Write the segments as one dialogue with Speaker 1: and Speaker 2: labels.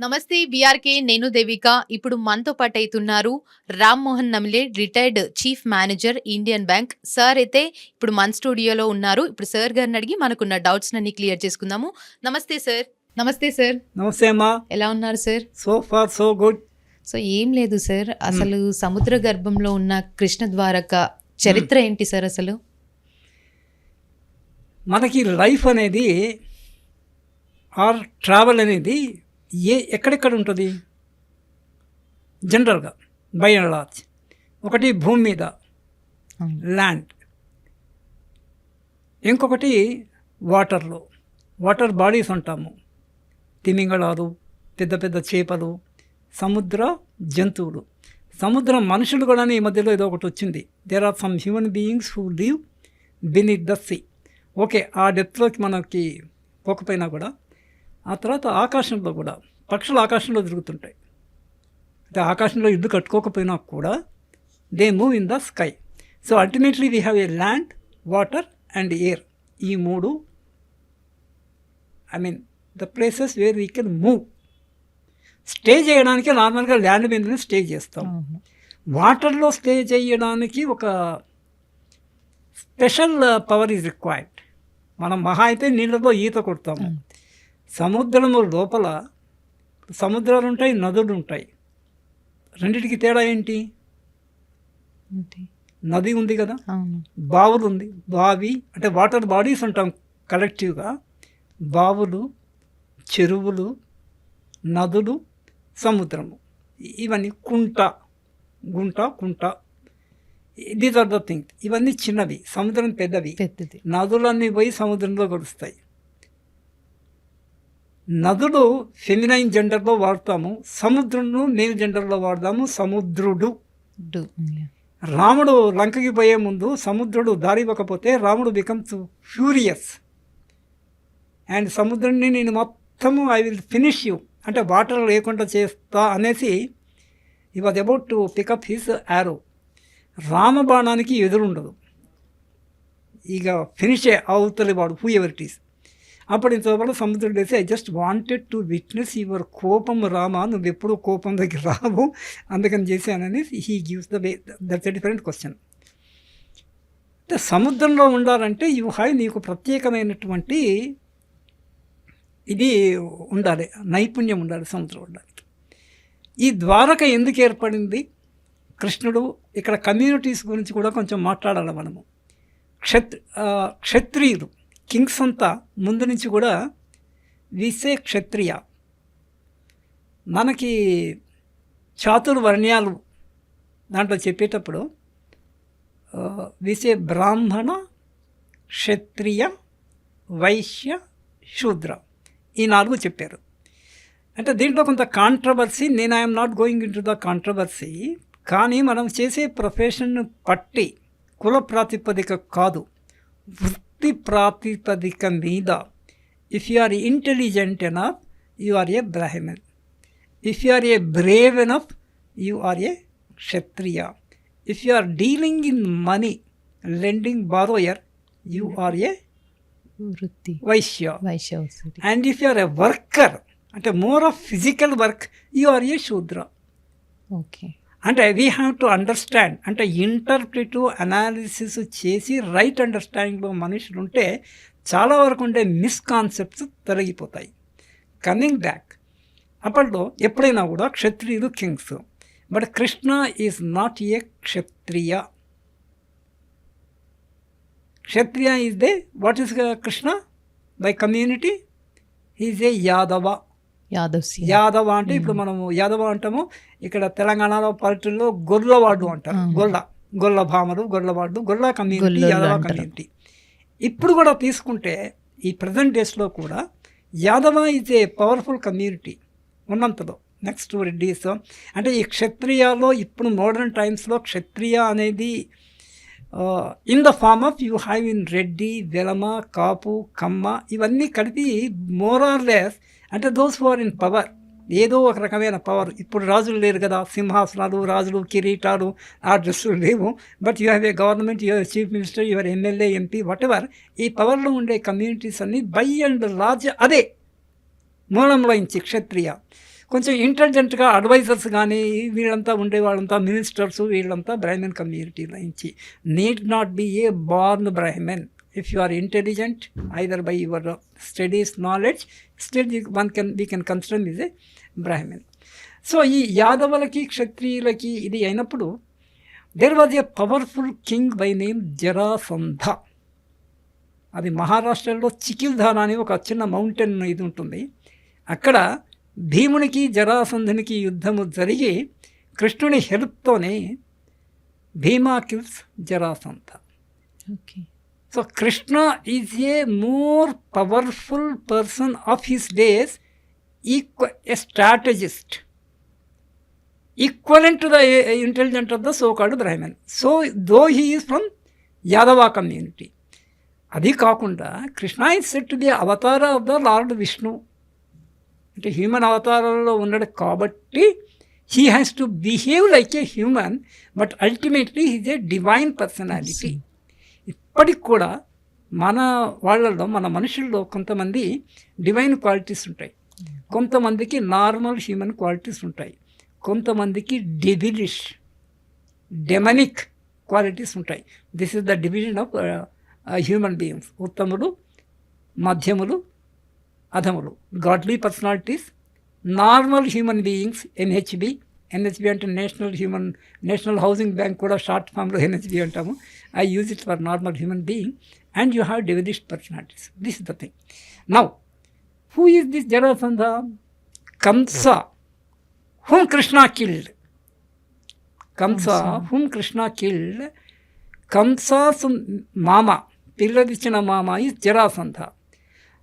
Speaker 1: నమస్తే బీఆర్కే నేను దేవిక. ఇప్పుడు మనతో పాటైతున్నారు రామ్మోహన్ నమిలే, retired chief manager Indian bank. Sir అయితే ఇప్పుడు మన స్టూడియోలో ఉన్నారు. ఇప్పుడు సార్ గారిని అడిగి మనకున్న డౌట్స్‌నన్నీ క్లియర్ చేసుకుందాము. నమస్తే సార్. నమస్తే సార్.
Speaker 2: నమస్తే అమ్మా.
Speaker 1: ఎలా ఉన్నారు sir?
Speaker 2: So far so good.
Speaker 1: So ఏం లేదు సార్. అసలు సముద్ర గర్భంలో ఉన్న కృష్ణ ద్వారక చరిత్ర ఏంటి సార్ అసలు?
Speaker 2: మనకి లైఫ్ అనేది ఆర్ ట్రావెల్ అనేది ఎక్కడెక్కడ ఉంటుంది జనరల్గా బై అండ్ లార్జ్. ఒకటి భూమి మీద ల్యాండ్, ఇంకొకటి వాటర్లో వాటర్ బాడీస్ అంటాము. తిమింగళాలు, పెద్ద పెద్ద చేపలు, సముద్ర జంతువులు, సముద్ర మనుషులు కూడా ఈ మధ్యలో ఏదో ఒకటి వచ్చింది. There are some human beings who live beneath the sea. Okay, ఆ డెప్త్లోకి మనకి పోకపోయినా కూడా ఆ తర్వాత ఆకాశంలో కూడా పక్షులు ఆకాశంలో తిరుగుతుంటాయి. అంటే ఆకాశంలో ఇల్లు కట్టుకోకపోయినా కూడా they move in the sky. So ultimately we have a land, water and air. ఈ మూడు the places where we can move. Stay చేయడానికి నార్మల్గా ల్యాండ్ మీదనే స్టే చేస్తాం. వాటర్లో స్టే చేయడానికి ఒక స్పెషల్ పవర్ ఈజ్ రిక్వైర్డ్. మనం మహా అయితే నీళ్ళలో ఈత కొడతాము. సముద్రము లోపల సముద్రాలు ఉంటాయి, నదులు ఉంటాయి. రెండిటికి తేడా ఏంటి? నది ఉంది కదా, బావులు ఉంది. బావి అంటే వాటర్ బాడీస్ ఉంటాం కలెక్టివ్గా. బావులు, చెరువులు, నదులు, సముద్రము, ఇవన్నీ కుంట, దీస్ ఆర్ ద థింగ్. ఇవన్నీ చిన్నవి, సముద్రం పెద్దవి. నదులన్నీ పోయి సముద్రంలో కలుస్తాయి. నదులు ఫెమినైన్ జెండర్లో వాడతాము, సముద్రంను మేల్ జెండర్లో వాడతాము. సముద్రుడు. రాముడు లంకకి పోయే ముందు సముద్రుడు దారి ఇవ్వకపోతే రాముడు బికమ్స్ ఫ్యూరియస్ అండ్ సముద్రుడిని నేను మొత్తము ఐ విల్ ఫినిష్ యూ అంటే వాటర్ లేకుండా చేస్తా అనేసి he was about to pick up his arrow. రామబాణానికి ఎదురుండదు, ఇక ఫినిషే అవతలి వాడు హూ ఎవర్ ఇట్ ఈస్. అప్పుడు ఇంతవరకు సముద్రుడు వేసి I just wanted to witness your కోపం రామ, నువ్వు ఎప్పుడు కోపం దగ్గర రావు, అందుకని చేశానని he gives the way. That's a different question. అంటే సముద్రంలో ఉండాలంటే యూ హ్యావ్, నీకు ప్రత్యేకమైనటువంటి ఇది ఉండాలి, నైపుణ్యం ఉండాలి సముద్రం ఉండడానికి. ఈ ద్వారక ఎందుకు ఏర్పడింది? కృష్ణుడు ఇక్కడ కమ్యూనిటీస్ గురించి కూడా కొంచెం మాట్లాడాలి మనము. క్షత్రియులు, కింగ్స్ అంతా ముందు నుంచి కూడా వీసే క్షత్రియ. మనకి చాతుర్వర్ణ్యాలు దాంట్లో చెప్పేటప్పుడు వీసే బ్రాహ్మణ, క్షత్రియ, వైశ్య, శూద్ర, ఈ 4 చెప్పారు. అంటే దీంట్లో కొంత కాంట్రవర్సీ. నేను I'm not going in to the controversy. కానీ మనం చేసే ప్రొఫెషన్ బట్టి కుల ప్రాతిపదిక కాదు, వృత్తి ప్రాతిపదిక మీద. If you are intelligent enough you are a Brahman. If you are a brave enough you are a Kshatriya. If you are dealing in money, lending borrower, you are a Vaishya. And if you are a worker అంటే more of physical work, you are a Shudra.
Speaker 1: Okay,
Speaker 2: అంటే we have to understand, అంటే ఇంటర్ప్రిటివ్ analysis చేసి right అండర్స్టాండింగ్లో మనుషులు ఉంటే చాలా వరకు ఉండే మిస్కాన్సెప్ట్స్ తొలగిపోతాయి. కమింగ్ బ్యాక్, అప్పట్లో ఎప్పుడైనా కూడా క్షత్రియులు kings. But Krishna is not a Kshatriya. Kshatriya is they what is Krishna by community? Is a Yadava. Yadava అంటే ఇప్పుడు మనము యాదవ అంటాము, ఇక్కడ తెలంగాణలో పల్లెటూరులో గొల్లవాడు అంటారు. గొల్ల భామలు, గొల్లవాడు, గొల్ల కమ్యూనిటీ, యాదవ కమ్యూనిటీ. ఇప్పుడు కూడా తీసుకుంటే ఈ ప్రజెంట్ డేస్లో కూడా Yadava is a powerful community ఉన్నంతలో. నెక్స్ట్ రెడ్డీస్. అంటే ఈ క్షత్రియాలో ఇప్పుడు మోడర్న్ టైమ్స్లో క్షత్రియ అనేది in the form of you have in Reddy, Velama, Kapu, Kamma, ఇవన్నీ కలిపి మోర్ ఆర్ లెస్ అంటే those who are in power, ఏదో ఒక రకమైన పవర్. ఇప్పుడు రాజులు లేరు కదా, సింహాసనాలు, రాజులు, కిరీటాలు, ఆ డ్రెస్సులు లేవు. But you have a government, you have chief minister, your MLA, MP, what ever. ఈ పవర్లో ఉండే కమ్యూనిటీస్ అన్నీ బై అండ్ లార్జ్ అదే మూలంలో నుంచి క్షత్రియ. కొంచెం ఇంటెలిజెంట్గా అడ్వైజర్స్ కానీ వీళ్ళంతా ఉండేవాళ్ళంతా మినిస్టర్స్ వీళ్ళంతా బ్రాహ్మణ్ కమ్యూనిటీలో నుంచి. Need not be a born Brahmin. If you are intelligent either by your studies knowledge still we can consider is a Brahmin. So ఈ యాదవులకి క్షత్రియులకి ఇది అయినప్పుడు there was a powerful king by name Jarasandha. అది మహారాష్ట్రలో చికిల్ధార అని ఒక చిన్న మౌంటైన్ ఇది ఉంటుంది. అక్కడ భీమునికి జరాసంధునికి యుద్ధము జరిగి కృష్ణుని హెల్ప్తోనే Bhima kills Jarasandha.
Speaker 1: Okay.
Speaker 2: So Krishna is a more powerful person of his days, a strategist, equivalent to the intelligence of the so-called Brahmin. So, though he is from Yadava community. అది కాకుండా Krishna is set to the avatar of the lord Vishnu. అంటే human అవతారంలో ఉన్నాడు కాబట్టి he has to behave like a human, but ultimately he's a divine personality. ఇప్పటికి కూడా మన వాళ్ళలో మన మనుషుల్లో కొంతమంది డివైన్ క్వాలిటీస్ ఉంటాయి, కొంతమందికి నార్మల్ హ్యూమన్ క్వాలిటీస్ ఉంటాయి, కొంతమందికి డెవిలిష్ డెమనిక్ క్వాలిటీస్ ఉంటాయి. This is the division of human beings. ఉత్తములు, మధ్యములు, అధములు, godly personalities, normal human beings, NHB. NHB అంటే నేషనల్ హౌసింగ్ బ్యాంక్ కూడా షార్ట్ ఫామ్లో ఎన్హెచ్బి అంటాము. I use it for normal human being. And you have devilish personalities. This is the thing. Now who is this Jarasandha? Kamsa, whom Krishna killed. Kamsa, whom Krishna killed. Kamsa's mama, పిల్లలిచ్చిన మామ is Jarasandha.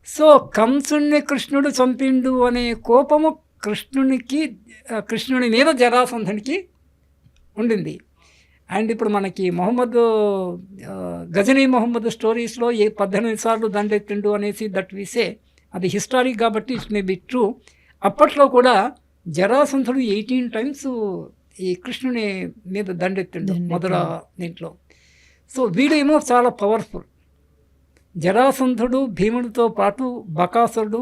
Speaker 2: So కంసుని కృష్ణుడు చంపిండు అనే కోపము కృష్ణుని మీద జరాసంధునికి ఉండింది. And ఇప్పుడు మనకి గజనీ మొహమ్మద్ స్టోరీస్లో 18 సార్లు దండెత్తిండు అనేసి దట్ విసే, అది హిస్టారిక్ కాబట్టి ఇట్ మే బి ట్రూ. అప్పట్లో కూడా జరాసంధుడు 18 times ఈ కృష్ణుని మీద దండెత్తిండు మొదల దీంట్లో. సో వీడేమో చాలా పవర్ఫుల్. జరాసంధుడు, భీముడితో పాటు బకాసురుడు,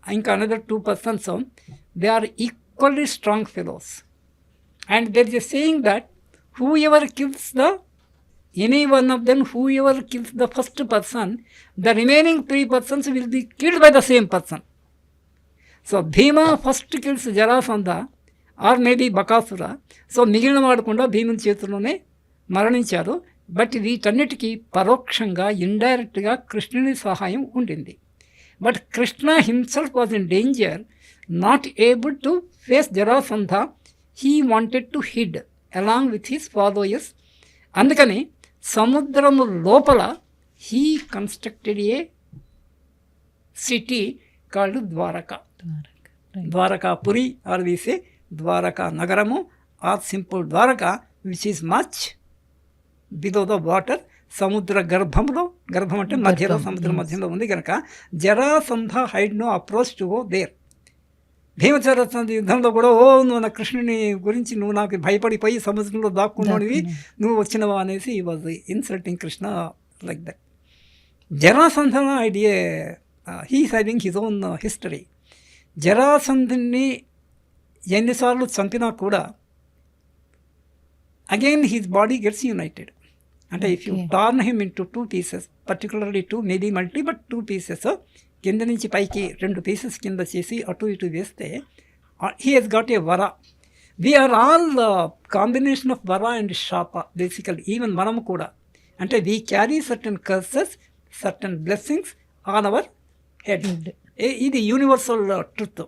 Speaker 2: ఇంకా another 2 persons, they are equally strong fellows. And there is a saying that whoever kills any one of them, whoever kills the first person, the remaining 3 persons will be killed by the same person. So Bhima first kills Jarasandha or maybe Bakasura. So మిగిలిన వాడకుండా భీముని చేతుల్లోనే మరణించారు. But వీటన్నిటికీ పరోక్షంగా ఇండైరెక్ట్గా కృష్ణుని సహాయం ఉండింది. But Krishna himself was in danger, not able to face Jarasandha. He wanted to hid along with his followers. అందుకని సముద్రము లోపల he constructed A city called Dwaraka. Dwarakapuri are వి సే ద్వారకా నగరము are simple Dwaraka, which is much below the water. సముద్ర గర్భంలో, గర్భం అంటే మధ్యలో, సముద్ర మధ్యలో ఉంది కనుక Jarasandha hide no approach to go there. భీమజరాసంధ యుద్ధంలో కూడా నువ్వు నా కృష్ణుని గురించి నువ్వు నాకు భయపడిపోయి సముద్రంలో దాక్కున్నవి నువ్వు వచ్చినవా అనేసి ఈ was insulting Krishna like that. Jarasandha idea he's having his own history. జరాసంధుని ఎన్నిసార్లు చంపినా కూడా again his body gets united. అంటే if you turn him into 2 pieces, particularly 2, maybe multi, but 2 pieces, కింద నుంచి పైకి 2 pieces కింద చేసి అటు ఇటు వేస్తే హీ హెస్ గాట్ ఏ వర. వీఆర్ ఆల్ కాంబినేషన్ ఆఫ్ వర అండ్ శాప బేసికలీ. ఈవెన్ మనము కూడా, అంటే we carry certain curses, certain blessings on hour head. ఇది యూనివర్సల్ ట్రుత్.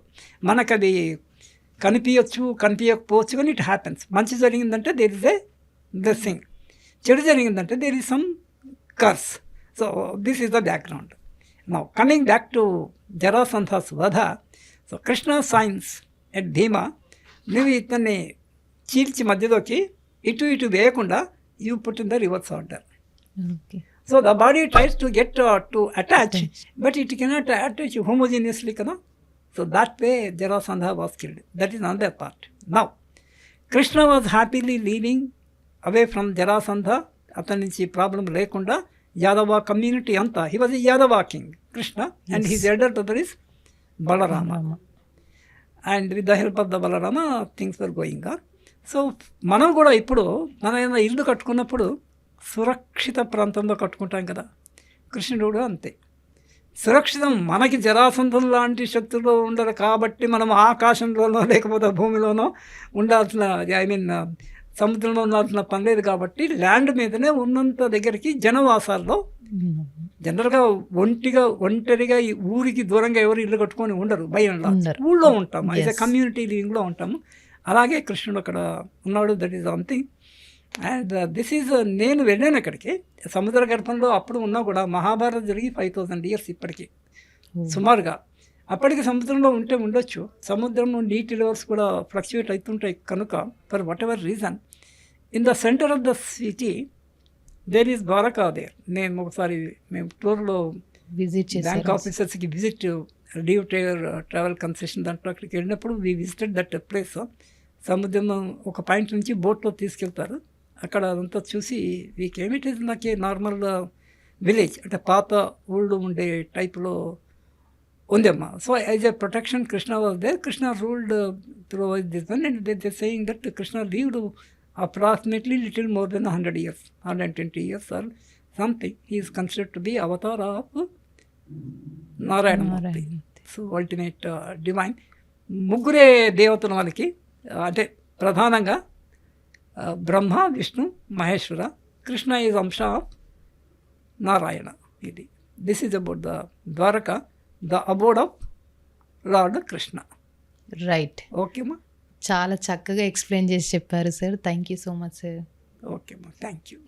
Speaker 2: మనకు అది కనిపించచ్చు, కనిపించకపోవచ్చు, కానీ ఇట్ హ్యాపెన్స్. మంచి జరిగిందంటే దేర్ ఇస్ ఏ బ్లెస్సింగ్, చెడు జరిగిందంటే there is some curse. So this is the background. Now coming back to Jarasandha's వధ. So Krishna signs at Bhima, నువ్వు ఇతన్ని చీల్చి మధ్యలోకి ఇటు ఇటు వేయకుండా you put in the reverse order. So the body tries to get to attach, but it cannot attach homogeneously కదా. So that way Jarasandha was killed. That is another part. Now, Krishna was happily leaving away from Jarasandha. అతని నుంచి problem లేకుండా Yadava community అంతా, he was a Yadava king, Krishna, and his elder brother is Balarama. And with the help of the Balarama things were going on. So మనం కూడా ఇప్పుడు మనం ఏదైనా ఇల్లు కట్టుకున్నప్పుడు సురక్షిత ప్రాంతంలో కట్టుకుంటాం కదా, కృష్ణుడు కూడా అంతే. సురక్షితం మనకి జరాసంధం లాంటి శక్తులు ఉండరు కాబట్టి మనం ఆకాశంలోనో లేకపోతే భూమిలోనో ఉండాల్సిన, ఐ మీన్ సముద్రంలో ఉండాల్సిన పని లేదు కాబట్టి ల్యాండ్ మీదనే ఉన్నంత దగ్గరికి జనవాసాల్లో జనరల్గా ఒంటరిగా ఈ ఊరికి దూరంగా ఎవరు ఇల్లు కట్టుకొని ఉండరు, భయంలో ఊళ్ళో ఉంటాము, అయితే కమ్యూనిటీ లివింగ్లో ఉంటాము. అలాగే కృష్ణుడు అక్కడ ఉన్నాడు. That is something. And this is, నేను వెళ్ళాను అక్కడికి సముద్ర గర్భంలో. అప్పుడు ఉన్నా కూడా మహాభారత్ జరిగి 5000 years ఇప్పటికీ సుమారుగా. అప్పటికి సముద్రంలో ఉంటే ఉండొచ్చు. సముద్రంలో నీటి లెవెల్స్ కూడా ఫ్లక్చువేట్ అవుతుంటాయి కనుక for whatever reason in the centre of the city there is Dwaraka there. నేను ఒకసారి మేము టూర్లో
Speaker 1: విజిట్
Speaker 2: బ్యాంక్ ఆఫీసర్స్కి విజిట్ లీవ్ ట్రావెల్ కన్సెషన్ దాంట్లో అక్కడికి వెళ్ళినప్పుడు వీ విజిటెడ్ దట్ ప్లేస్. సముద్రం ఒక పాయింట్ నుంచి బోట్లో తీసుకెళ్తారు. అక్కడ అదంతా చూసి వీకేమి it is like a normal village, అంటే పాత ఊళ్ళు ఉండే టైప్లో ఉందమ్మా. So as a protection Krishna was there. Krishna ruled through this one and they saying that Krishna lived approximately little more than 100 years, 120 years or something. He is considered to be avatar of Narayanamurthy. So ultimate divine. ముగ్గురే దేవతలు మనకి, అంటే ప్రధానంగా Brahma, Vishnu, Maheshwara. Krishna is అంశ of Narayana. ఇది this is about the Dwaraka, the abode of lord Krishna.
Speaker 1: Right.
Speaker 2: ఓకేమ్మా,
Speaker 1: చాలా చక్కగా ఎక్స్ప్లెయిన్ చేసి చెప్పారు sir. Thank you so much sir.
Speaker 2: ఓకేమ్మా, థ్యాంక్ యూ.